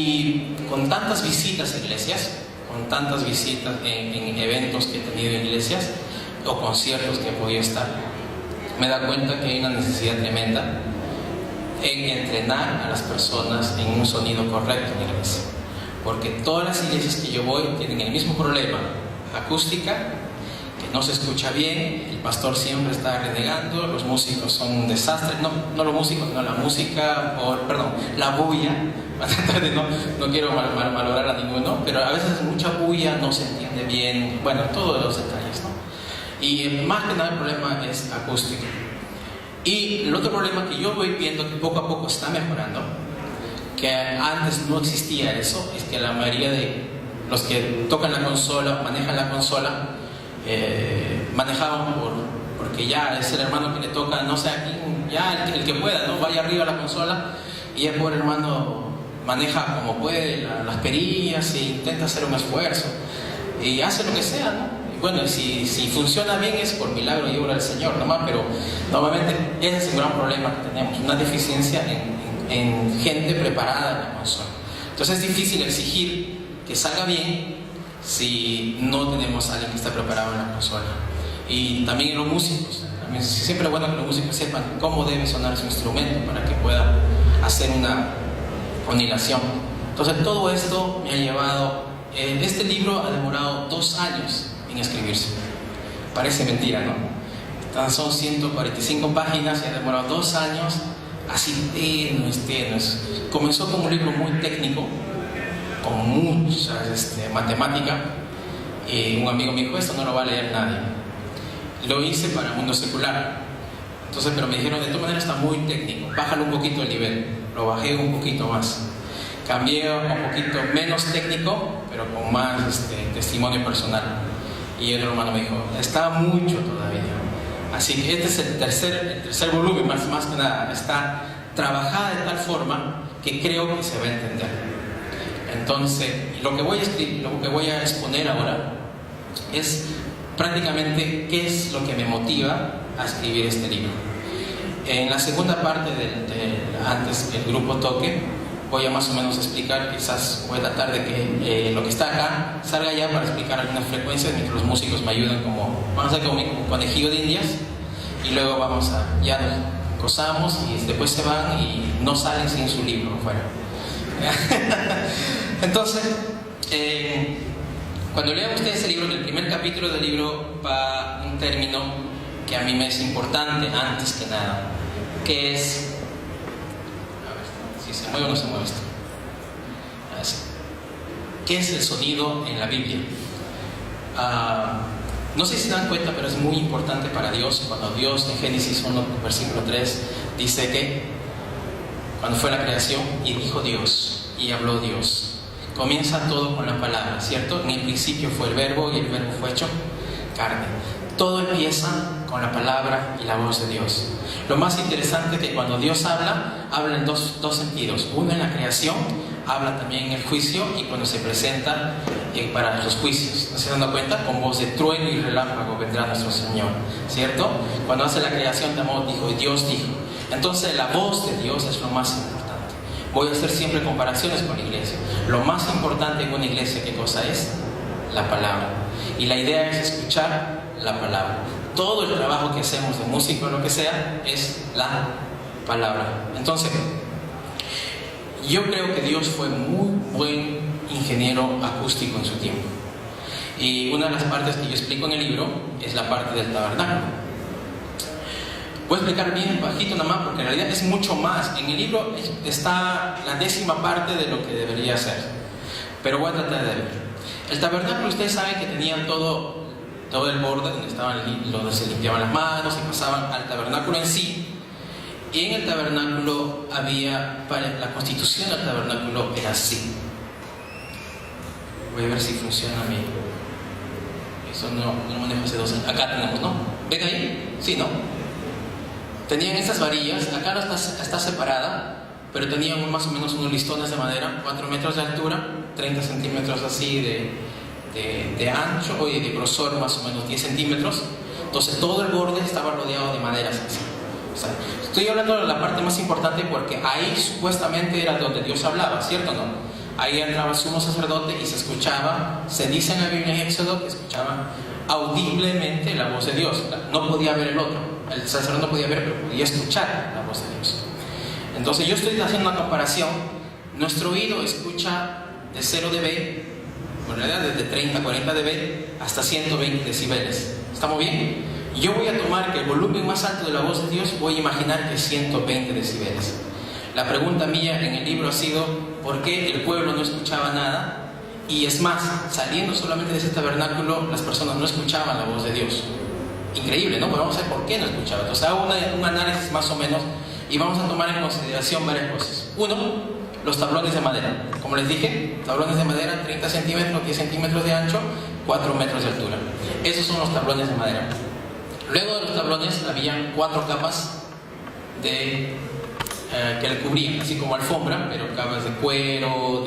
Y con tantas visitas a iglesias, con tantas visitas en eventos que he tenido en iglesias o conciertos que he podido estar, me he dado cuenta que hay una necesidad tremenda en entrenar a las personas en un sonido correcto en la iglesia. Porque todas las iglesias que yo voy tienen el mismo problema: acústica, que no se escucha bien, el pastor siempre está renegando, los músicos son un desastre, no los músicos, no la música, la bulla. No quiero malograr a ninguno, pero a veces mucha bulla, no se entiende bien, bueno, todos los detalles, ¿no? Y más que nada el problema es acústico. Y el otro problema que yo voy viendo que poco a poco está mejorando, que antes no existía eso, es que la mayoría de los que tocan la consola, manejan la consola, manejaban porque ya es el hermano que le toca, no sé a quién, ya el que pueda, ¿no? Vaya arriba a la consola y el pobre hermano maneja como puede las perillas e intenta hacer un esfuerzo y hace lo que sea, ¿no? Y bueno, si funciona bien es por milagro y obra del Señor nomás, pero normalmente ese es un gran problema que tenemos, una deficiencia en gente preparada en la consola. Entonces es difícil exigir que salga bien si no tenemos a alguien que está preparado en la consola. Y también en los músicos, siempre es bueno que los músicos sepan cómo debe sonar su instrumento para que pueda hacer una onilación. Entonces todo esto me ha llevado, este libro ha demorado 2 años en escribirse. Parece mentira, ¿no? Son 145 páginas y ha demorado 2 años, así tenues. Comenzó como un libro muy técnico, con mucha matemática, y un amigo me dijo: esto no lo va a leer nadie. Lo hice para el mundo secular. Entonces, pero me dijeron: de todas maneras está muy técnico, bájalo un poquito el nivel. Lo bajé un poquito más, cambié un poquito menos técnico, pero con más testimonio personal. Y el hermano me dijo: está mucho todavía. Así que este es el tercer volumen, más que nada está trabajada de tal forma que creo que se va a entender. Entonces, lo que voy a exponer ahora es prácticamente qué es lo que me motiva a escribir este libro. En la segunda parte antes que el grupo toque, voy a más o menos explicar, quizás voy a tratar de que lo que está acá salga ya para explicar algunas frecuencias, mientras los músicos me ayudan vamos a hacer como un conejillo de indias, y luego ya nos gozamos y después se van y no salen sin su libro afuera. Entonces, cuando lean ustedes el libro, en el primer capítulo del libro va un término que a mí me es importante antes que nada, que es, a ver si se mueve o no se mueve esto, así. ¿Qué es el sonido en la Biblia? No sé si se dan cuenta, pero es muy importante para Dios. Cuando Dios en Génesis 1, versículo 3 dice que cuando fue la creación, y dijo Dios, y habló Dios. Comienza todo con la palabra, ¿cierto? En el principio fue el verbo, y el verbo fue hecho carne. Todo empieza con la palabra y la voz de Dios. Lo más interesante es que cuando Dios habla en dos sentidos. Uno en la creación, habla también en el juicio, y cuando se presenta para los juicios. ¿No se dan cuenta? Con voz de trueno y relámpago vendrá nuestro Señor, ¿cierto? Cuando hace la creación, dijo, y Dios dijo. Entonces la voz de Dios es lo más importante. Voy a hacer siempre comparaciones con la iglesia. Lo más importante en una iglesia, ¿qué cosa es? La palabra. Y la idea es escuchar la palabra. Todo el trabajo que hacemos de música o lo que sea es la palabra. Entonces, yo creo que Dios fue muy buen ingeniero acústico en su tiempo. Y una de las partes que yo explico en el libro es la parte del tabernáculo. Voy a explicar bien bajito nada más, porque en realidad es mucho más. En el libro está la 10ª parte de lo que debería ser, pero voy a tratar de ver. El tabernáculo, ustedes saben que tenían todo el borde donde se limpiaban las manos y pasaban al tabernáculo en sí. Y en el tabernáculo la constitución del tabernáculo era así. Voy a ver si funciona bien. Eso no lo manejo hace 2 años. Acá tenemos, ¿no? ¿Ven ahí? Sí, ¿no? Tenían estas varillas, acá no está separada, pero tenían más o menos unos listones de madera, 4 metros de altura, 30 centímetros así de ancho, y de grosor más o menos 10 centímetros. Entonces todo el borde estaba rodeado de maderas así. O sea, estoy hablando de la parte más importante porque ahí supuestamente era donde Dios hablaba, ¿cierto o no? Ahí entraba el sumo sacerdote y se escuchaba, se dice en la Biblia en Éxodo, que escuchaba audiblemente la voz de Dios. No podía ver el otro, el sacerdote no podía ver, pero podía escuchar la voz de Dios. Entonces yo estoy haciendo una comparación. Nuestro oído escucha de 0 dB, bueno, en realidad desde 30 a 40 dB hasta 120 decibeles. ¿Estamos bien? Yo voy a tomar que el volumen más alto de la voz de Dios, voy a imaginar que es 120 decibeles. La pregunta mía en el libro ha sido, ¿por qué el pueblo no escuchaba nada? Y es más, saliendo solamente de ese tabernáculo, las personas no escuchaban la voz de Dios. Increíble, ¿no? Pero vamos a ver por qué no escuchaban. Entonces hago un análisis más o menos y vamos a tomar en consideración varias cosas. Uno, los tablones de madera. Como les dije, tablones de madera, 30 centímetros, 10 centímetros de ancho, 4 metros de altura. Esos son los tablones de madera. Luego de los tablones habían 4 capas que le cubrían, así como alfombra, pero capas de cuero,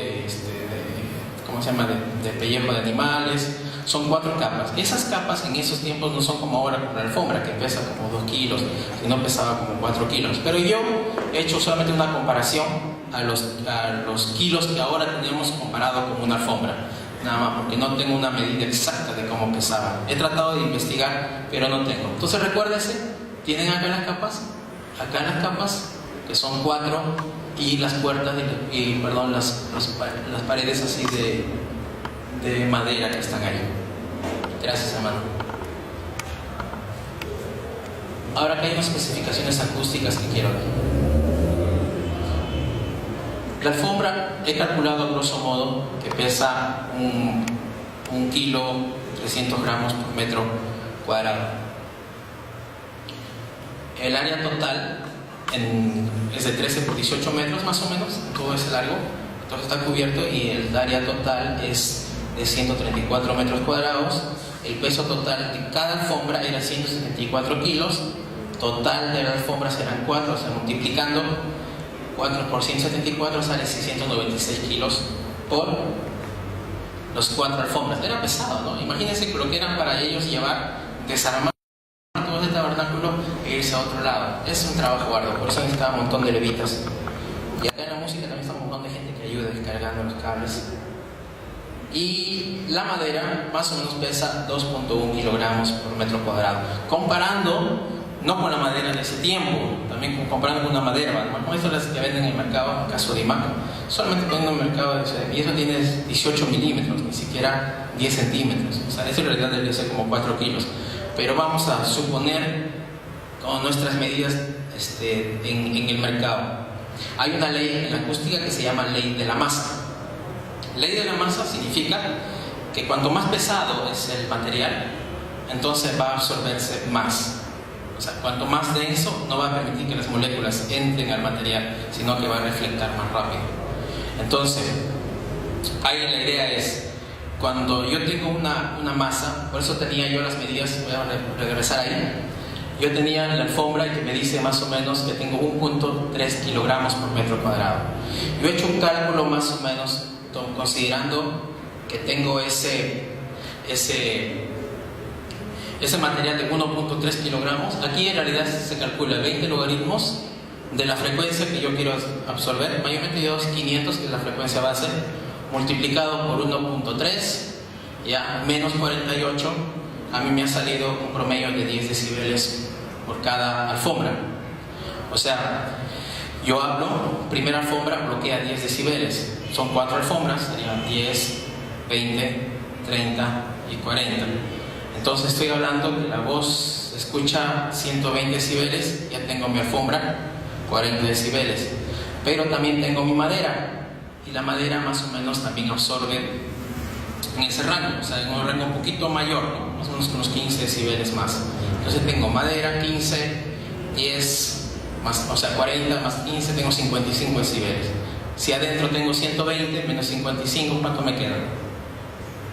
¿cómo se llama? De pellejo de animales. Son 4 capas. Esas capas en esos tiempos no son como ahora con la alfombra, que pesa como 2 kilos, sino pesaba como 4 kilos. Pero yo he hecho solamente una comparación a los kilos que ahora tenemos comparado con una alfombra. Nada más, porque no tengo una medida exacta de cómo pesaba. He tratado de investigar, pero no tengo. Entonces recuérdense, tienen acá las capas, que son 4, y las puertas, las paredes así de madera que están ahí. Gracias, hermano. Ahora acá hay unas especificaciones acústicas que quiero ver. La alfombra he calculado a grosso modo que pesa 1 kilo 300 gramos por metro cuadrado. El área total es de 13 por 18 metros más o menos, todo es largo, entonces está cubierto, y el área total es de 134 metros cuadrados. El peso total de cada alfombra era 174 kilos, total de las alfombras eran 4, o sea, multiplicando 4 por 174 sale 696 kilos por los 4 alfombras. Era pesado, ¿no? Imagínense lo que eran para ellos llevar, desarmar todo el tabernáculo e irse a otro lado. Es un trabajo arduo, por eso necesitaba un montón de levitas. Y acá en la música también está un montón de gente que ayuda descargando los cables. Y la madera más o menos pesa 2.1 kilogramos por metro cuadrado. Comparando, no con la madera de ese tiempo, también comparando con una madera, ¿no? Esto es las que venden en el mercado, en caso de IMAC, solamente poniendo en el mercado, y eso tiene 18 milímetros, ni siquiera 10 centímetros. O sea, eso en realidad debe ser como 4 kilos. Pero vamos a suponer, con nuestras medidas en el mercado. Hay una ley en la acústica que se llama ley de la masa. Ley de la masa significa que cuanto más pesado es el material, entonces va a absorberse más. O sea, cuanto más denso, no va a permitir que las moléculas entren al material, sino que va a reflectar más rápido. Entonces, ahí la idea es, cuando yo tengo una masa, por eso tenía yo las medidas, voy a regresar ahí, yo tenía la alfombra que me dice más o menos que tengo 1.3 kilogramos por metro cuadrado. Yo he hecho un cálculo más o menos, considerando que tengo ese material de 1.3 kilogramos. Aquí en realidad se calcula 20 logaritmos de la frecuencia que yo quiero absorber, mayormente 500, que es la frecuencia base, multiplicado por 1.3, ya menos 48, a mí me ha salido un promedio de 10 decibeles por cada alfombra. O sea, yo hablo, primera alfombra bloquea 10 decibeles, son 4 alfombras, serían 10, 20, 30 y 40. Entonces estoy hablando que la voz se escucha 120 decibeles, ya tengo mi alfombra 40 decibeles, pero también tengo mi madera, y la madera más o menos también absorbe en ese rango, o sea, en un rango un poquito mayor, ¿no? Más o menos unos 15 decibeles más. Entonces tengo madera 15, 10, más, o sea 40 más 15, tengo 55 decibeles. Si adentro tengo 120 menos 55, ¿cuánto me queda?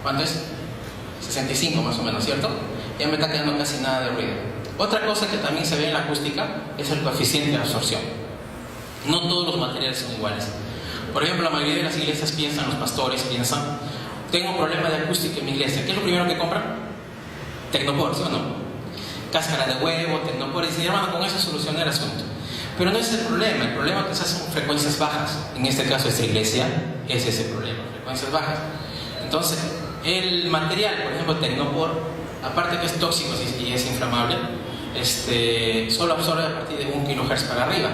¿Cuánto es? 65 más o menos, ¿cierto? Ya me está quedando casi nada de ruido. Otra cosa que también se ve en la acústica es el coeficiente de absorción. No todos los materiales son iguales. Por ejemplo, la mayoría de las iglesias piensan, los pastores piensan, tengo un problema de acústica en mi iglesia. ¿Qué es lo primero que compran? Tecnopor, ¿sí o no? Cáscara de huevo, Tecnopor, y dicen, hermano, con eso soluciona el asunto. Pero no es el problema quizás son frecuencias bajas. En este caso esta iglesia es ese problema, frecuencias bajas. Entonces, el material, por ejemplo, Tecnopor, aparte que es tóxico y es inflamable, solo absorbe a partir de 1 kHz para arriba.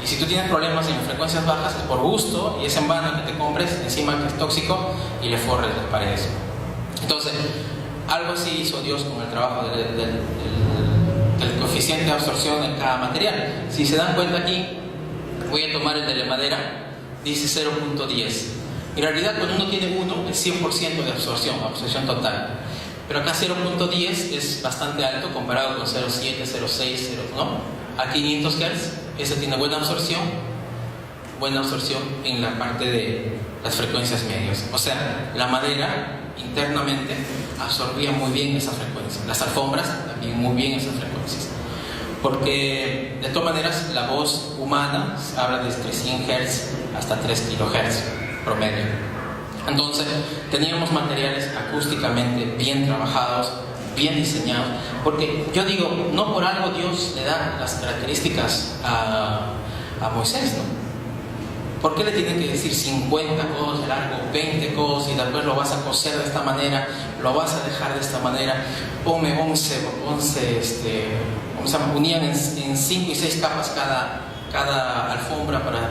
Y si tú tienes problemas en frecuencias bajas, es por gusto y es en vano que te compres encima que es tóxico y le forres las paredes. Entonces, algo así hizo Dios con el trabajo del coeficiente de absorción en cada material. Si se dan cuenta aquí, voy a tomar el de la madera, dice 0.10. En realidad, cuando uno tiene 1, es 100% de absorción total. Pero acá 0.10 es bastante alto comparado con 0.7, 0.6, 0, ¿no? A 500 Hz, ese tiene buena absorción en la parte de las frecuencias medias. O sea, la madera internamente absorbía muy bien esa frecuencia. Las alfombras también muy bien esas frecuencias. Porque de todas maneras la voz humana habla desde 100 Hz hasta 3 kHz promedio. Entonces teníamos materiales acústicamente bien trabajados, bien diseñados, porque yo digo, no por algo Dios le da las características a Moisés, ¿no? ¿Por qué le tienen que decir 50 codos de largo, 20 codos y después lo vas a coser de esta manera, lo vas a dejar de esta manera? Ponme 11 unían en 5 y 6 capas cada alfombra para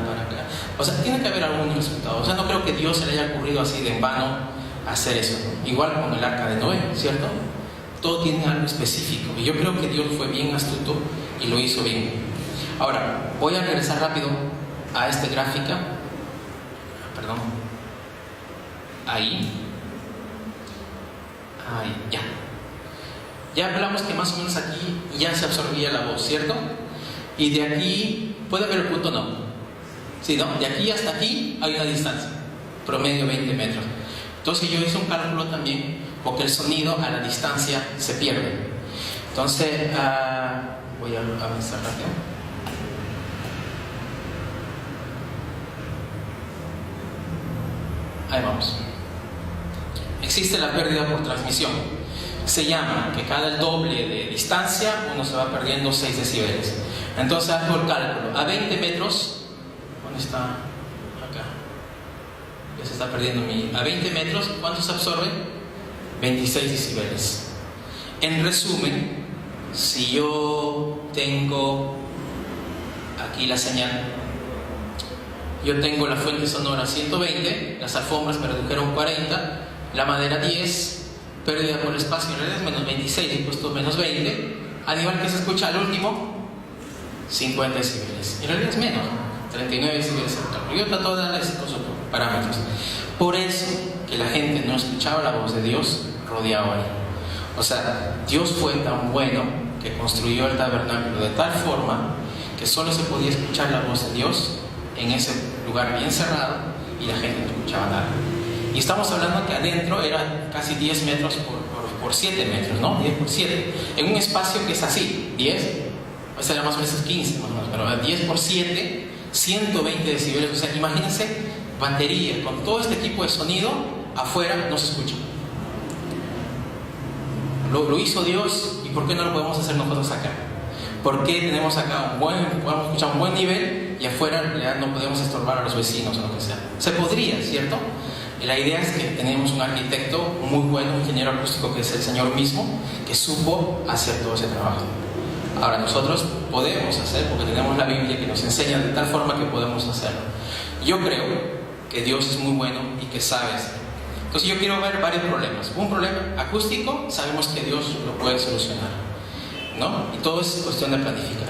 o sea, tiene que haber algún resultado. O sea, no creo que Dios se le haya ocurrido así de en vano hacer eso. Igual con el arca de Noé, ¿cierto? Todo tiene algo específico y yo creo que Dios fue bien astuto y lo hizo bien. Ahora, voy a regresar rápido a esta gráfica, perdón, ahí, ya hablamos que más o menos aquí ya se absorbía la voz, ¿cierto? Y de aquí, ¿puede haber el punto? No. Sí, ¿no? De aquí hasta aquí hay una distancia, promedio 20 metros. Entonces yo hice un cálculo también, porque el sonido a la distancia se pierde. Entonces, voy a avanzar rápido. Ahí vamos. Existe la pérdida por transmisión. Se llama que cada el doble de distancia uno se va perdiendo 6 decibeles. Entonces hago el cálculo. A 20 metros, ¿dónde está? Acá. Ya se está perdiendo a 20 metros, ¿cuánto se absorbe? 26 decibeles. En resumen, si yo tengo aquí la señal, yo tengo la fuente sonora 120, las alfombras me redujeron 40, la madera 10, pérdida por espacio en realidad es menos 26, he puesto menos 20, a nivel que se escucha al último, 50 decibeles. En realidad es menos, 39 decibeles. Yo trato de darles esos parámetros. Por eso que la gente no escuchaba la voz de Dios rodeado ahí. O sea, Dios fue tan bueno que construyó el tabernáculo de tal forma que solo se podía escuchar la voz de Dios en ese lugar bien cerrado y la gente no escuchaba nada. Y estamos hablando que adentro era casi 10 metros por 7 metros, ¿no? 10 por 7. En un espacio que es así, 10, o sea, más o menos 15, más o menos, pero 10 por 7, 120 decibeles. O sea, imagínense, batería con todo este equipo de sonido, afuera no se escucha. Lo hizo Dios, ¿y por qué no lo podemos hacer nosotros acá? ¿Por qué tenemos acá podemos escuchar un buen nivel y afuera no podemos estorbar a los vecinos o lo que sea? Se podría, ¿cierto? La idea es que tenemos un arquitecto muy bueno, un ingeniero acústico que es el Señor mismo, que supo hacer todo ese trabajo. Ahora nosotros podemos hacer, porque tenemos la Biblia que nos enseña de tal forma que podemos hacerlo. Yo creo que Dios es muy bueno y que sabe hacer. Entonces yo quiero ver varios problemas. Un problema acústico, sabemos que Dios lo puede solucionar, ¿no? Y todo es cuestión de planificar.